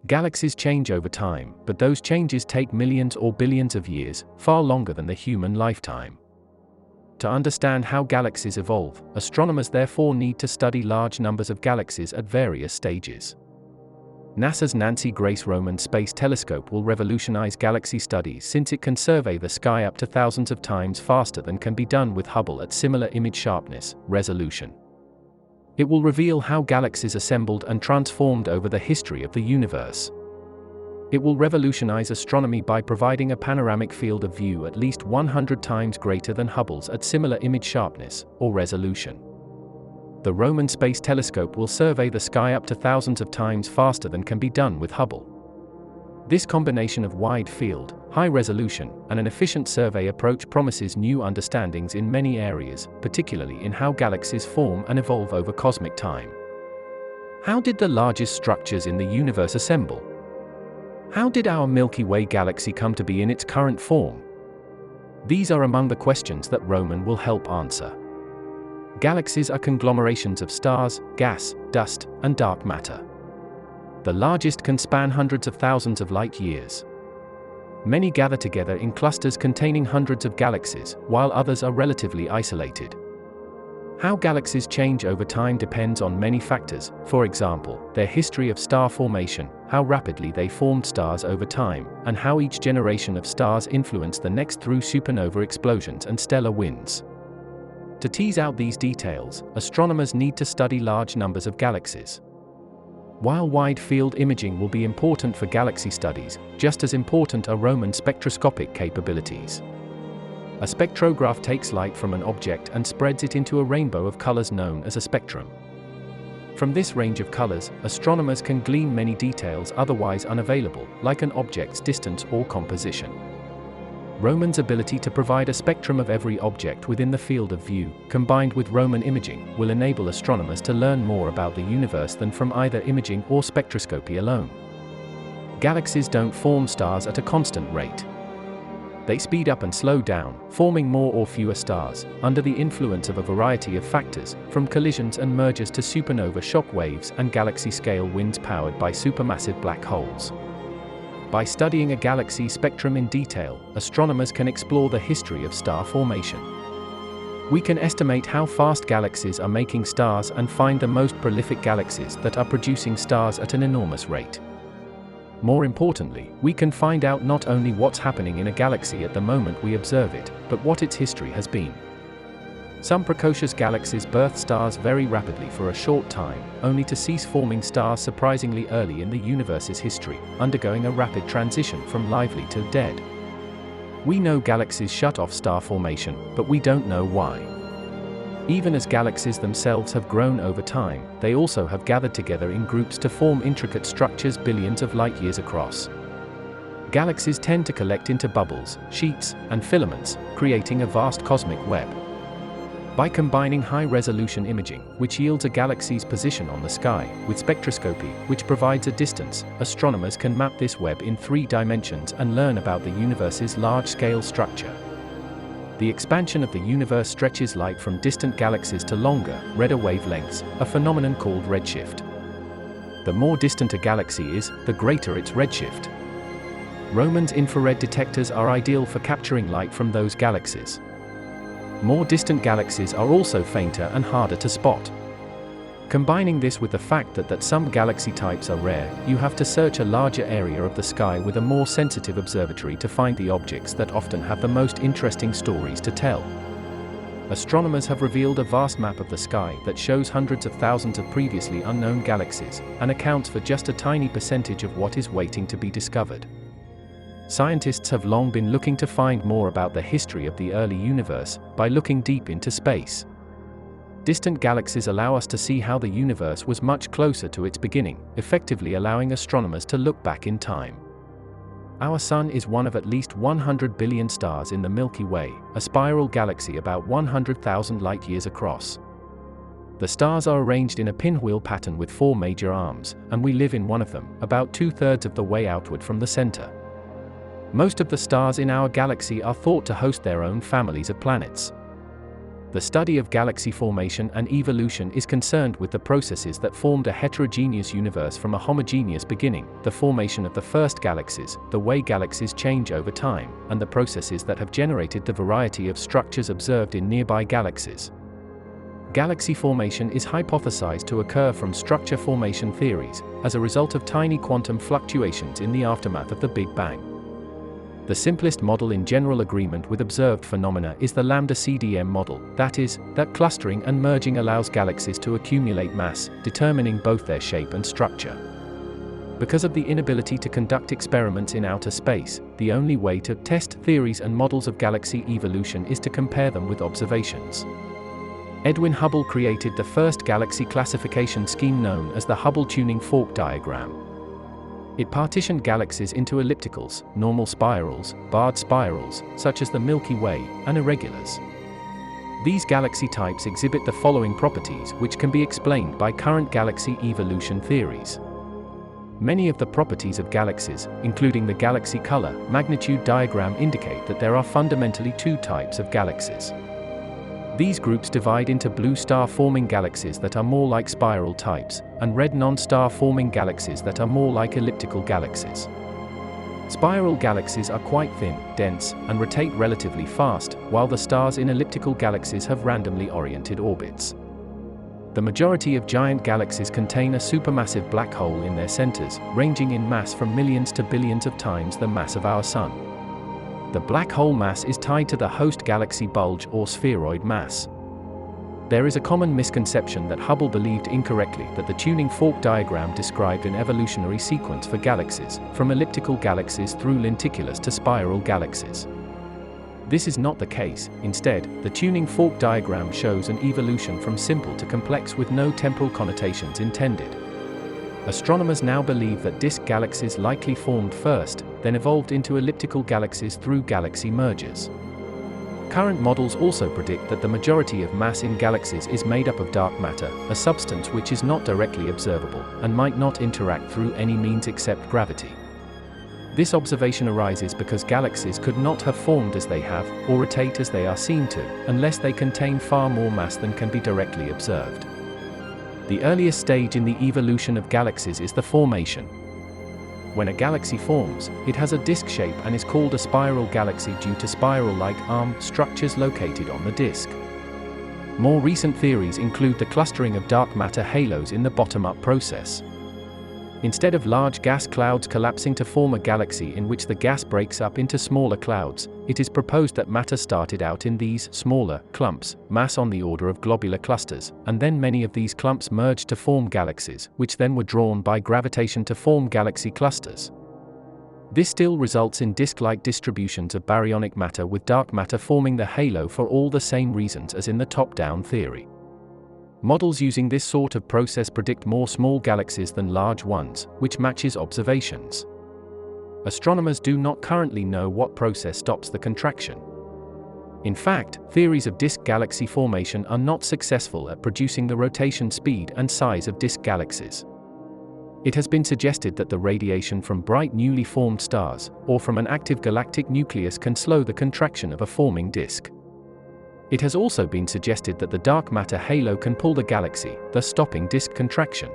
Galaxies change over time, but those changes take millions or billions of years, far longer than the human lifetime. To understand how galaxies evolve, astronomers therefore need to study large numbers of galaxies at various stages. NASA's Nancy Grace Roman Space Telescope will revolutionize galaxy studies since it can survey the sky up to thousands of times faster than can be done with Hubble at similar image sharpness, resolution. It will reveal how galaxies assembled and transformed over the history of the universe. It will revolutionize astronomy by providing a panoramic field of view at least 100 times greater than Hubble's at similar image sharpness, or resolution. The Roman Space Telescope will survey the sky up to thousands of times faster than can be done with Hubble. This combination of wide field, high resolution, and an efficient survey approach promises new understandings in many areas, particularly in how galaxies form and evolve over cosmic time. How did the largest structures in the universe assemble? How did our Milky Way galaxy come to be in its current form? These are among the questions that Roman will help answer. Galaxies are conglomerations of stars, gas, dust, and dark matter. The largest can span hundreds of thousands of light years. Many gather together in clusters containing hundreds of galaxies, while others are relatively isolated. How galaxies change over time depends on many factors, for example, their history of star formation, how rapidly they formed stars over time, and how each generation of stars influenced the next through supernova explosions and stellar winds. To tease out these details, astronomers need to study large numbers of galaxies. While wide-field imaging will be important for galaxy studies, just as important are Roman spectroscopic capabilities. A spectrograph takes light from an object and spreads it into a rainbow of colors known as a spectrum. From this range of colors, astronomers can glean many details otherwise unavailable, like an object's distance or composition. Roman's ability to provide a spectrum of every object within the field of view, combined with Roman imaging, will enable astronomers to learn more about the universe than from either imaging or spectroscopy alone. Galaxies don't form stars at a constant rate. They speed up and slow down, forming more or fewer stars, under the influence of a variety of factors, from collisions and mergers to supernova shock waves and galaxy-scale winds powered by supermassive black holes. By studying a galaxy spectrum in detail, astronomers can explore the history of star formation. We can estimate how fast galaxies are making stars and find the most prolific galaxies that are producing stars at an enormous rate. More importantly, we can find out not only what's happening in a galaxy at the moment we observe it, but what its history has been. Some precocious galaxies birth stars very rapidly for a short time, only to cease forming stars surprisingly early in the universe's history, undergoing a rapid transition from lively to dead. We know galaxies shut off star formation, but we don't know why. Even as galaxies themselves have grown over time, they also have gathered together in groups to form intricate structures billions of light years across. Galaxies tend to collect into bubbles, sheets, and filaments, creating a vast cosmic web. By combining high-resolution imaging, which yields a galaxy's position on the sky, with spectroscopy, which provides a distance, astronomers can map this web in 3 dimensions and learn about the universe's large-scale structure. The expansion of the universe stretches light from distant galaxies to longer, redder wavelengths, a phenomenon called redshift. The more distant a galaxy is, the greater its redshift. Roman's infrared detectors are ideal for capturing light from those galaxies. More distant galaxies are also fainter and harder to spot. Combining this with the fact that some galaxy types are rare, you have to search a larger area of the sky with a more sensitive observatory to find the objects that often have the most interesting stories to tell. Astronomers have revealed a vast map of the sky that shows hundreds of thousands of previously unknown galaxies, and accounts for just a tiny percentage of what is waiting to be discovered. Scientists have long been looking to find more about the history of the early universe, by looking deep into space. Distant galaxies allow us to see how the universe was much closer to its beginning, effectively allowing astronomers to look back in time. Our Sun is one of at least 100 billion stars in the Milky Way, a spiral galaxy about 100,000 light-years across. The stars are arranged in a pinwheel pattern with 4 major arms, and we live in one of them, about 2/3 of the way outward from the center. Most of the stars in our galaxy are thought to host their own families of planets. The study of galaxy formation and evolution is concerned with the processes that formed a heterogeneous universe from a homogeneous beginning, the formation of the first galaxies, the way galaxies change over time, and the processes that have generated the variety of structures observed in nearby galaxies. Galaxy formation is hypothesized to occur from structure formation theories, as a result of tiny quantum fluctuations in the aftermath of the Big Bang. The simplest model in general agreement with observed phenomena is the lambda-CDM model, that is, that clustering and merging allows galaxies to accumulate mass, determining both their shape and structure. Because of the inability to conduct experiments in outer space, the only way to test theories and models of galaxy evolution is to compare them with observations. Edwin Hubble created the first galaxy classification scheme known as the Hubble tuning fork diagram. It partitioned galaxies into ellipticals, normal spirals, barred spirals, such as the Milky Way, and irregulars. These galaxy types exhibit the following properties which can be explained by current galaxy evolution theories. Many of the properties of galaxies, including the galaxy color magnitude diagram, indicate that there are fundamentally two types of galaxies. These groups divide into blue star-forming galaxies that are more like spiral types, and red non-star-forming galaxies that are more like elliptical galaxies. Spiral galaxies are quite thin, dense, and rotate relatively fast, while the stars in elliptical galaxies have randomly oriented orbits. The majority of giant galaxies contain a supermassive black hole in their centers, ranging in mass from millions to billions of times the mass of our Sun. The black hole mass is tied to the host galaxy bulge or spheroid mass. There is a common misconception that Hubble believed incorrectly that the tuning fork diagram described an evolutionary sequence for galaxies, from elliptical galaxies through lenticulars to spiral galaxies. This is not the case. Instead, the tuning fork diagram shows an evolution from simple to complex with no temporal connotations intended. Astronomers now believe that disk galaxies likely formed first, then evolved into elliptical galaxies through galaxy mergers. Current models also predict that the majority of mass in galaxies is made up of dark matter, a substance which is not directly observable, and might not interact through any means except gravity. This observation arises because galaxies could not have formed as they have, or rotate as they are seen to, unless they contain far more mass than can be directly observed. The earliest stage in the evolution of galaxies is the formation. When a galaxy forms, it has a disk shape and is called a spiral galaxy due to spiral-like arm structures located on the disk. More recent theories include the clustering of dark matter halos in the bottom-up process. Instead of large gas clouds collapsing to form a galaxy in which the gas breaks up into smaller clouds, it is proposed that matter started out in these smaller clumps, mass on the order of globular clusters, and then many of these clumps merged to form galaxies, which then were drawn by gravitation to form galaxy clusters. This still results in disk-like distributions of baryonic matter with dark matter forming the halo for all the same reasons as in the top-down theory. Models using this sort of process predict more small galaxies than large ones, which matches observations. Astronomers do not currently know what process stops the contraction. In fact, theories of disk galaxy formation are not successful at producing the rotation speed and size of disk galaxies. It has been suggested that the radiation from bright newly formed stars, or from an active galactic nucleus, can slow the contraction of a forming disk. It has also been suggested that the dark matter halo can pull the galaxy, thus stopping disk contraction.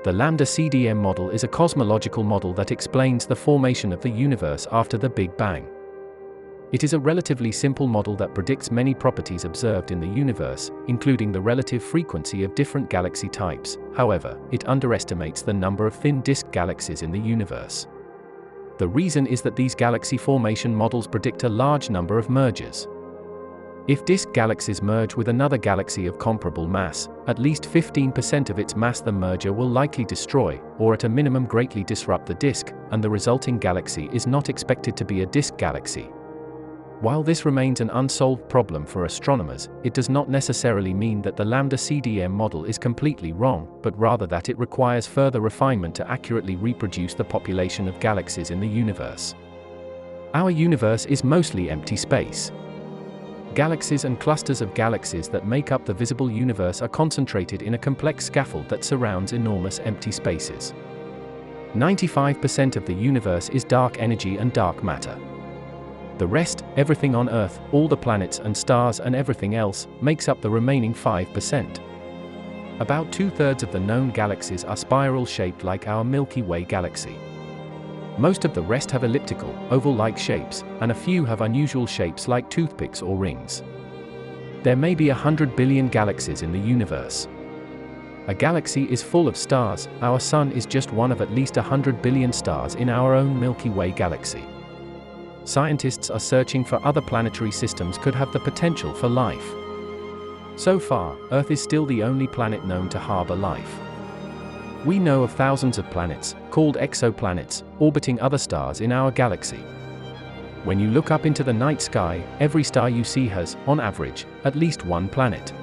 The lambda-CDM model is a cosmological model that explains the formation of the universe after the Big Bang. It is a relatively simple model that predicts many properties observed in the universe, including the relative frequency of different galaxy types. However, it underestimates the number of thin disk galaxies in the universe. The reason is that these galaxy formation models predict a large number of mergers. If disk galaxies merge with another galaxy of comparable mass, at least 15% of its mass the merger will likely destroy, or at a minimum greatly disrupt the disk, and the resulting galaxy is not expected to be a disk galaxy. While this remains an unsolved problem for astronomers, it does not necessarily mean that the lambda-CDM model is completely wrong, but rather that it requires further refinement to accurately reproduce the population of galaxies in the universe. Our universe is mostly empty space. Galaxies and clusters of galaxies that make up the visible universe are concentrated in a complex scaffold that surrounds enormous empty spaces. 95% of the universe is dark energy and dark matter. The rest, everything on Earth, all the planets and stars and everything else, makes up the remaining 5%. About 2/3 of the known galaxies are spiral-shaped like our Milky Way galaxy. Most of the rest have elliptical, oval-like shapes, and a few have unusual shapes like toothpicks or rings. There may be 100 billion galaxies in the universe. A galaxy is full of stars. Our Sun is just one of at least 100 billion stars in our own Milky Way galaxy. Scientists are searching for other planetary systems could have the potential for life. So far, Earth is still the only planet known to harbor life. We know of thousands of planets, called exoplanets, orbiting other stars in our galaxy. When you look up into the night sky, every star you see has, on average, at least one planet.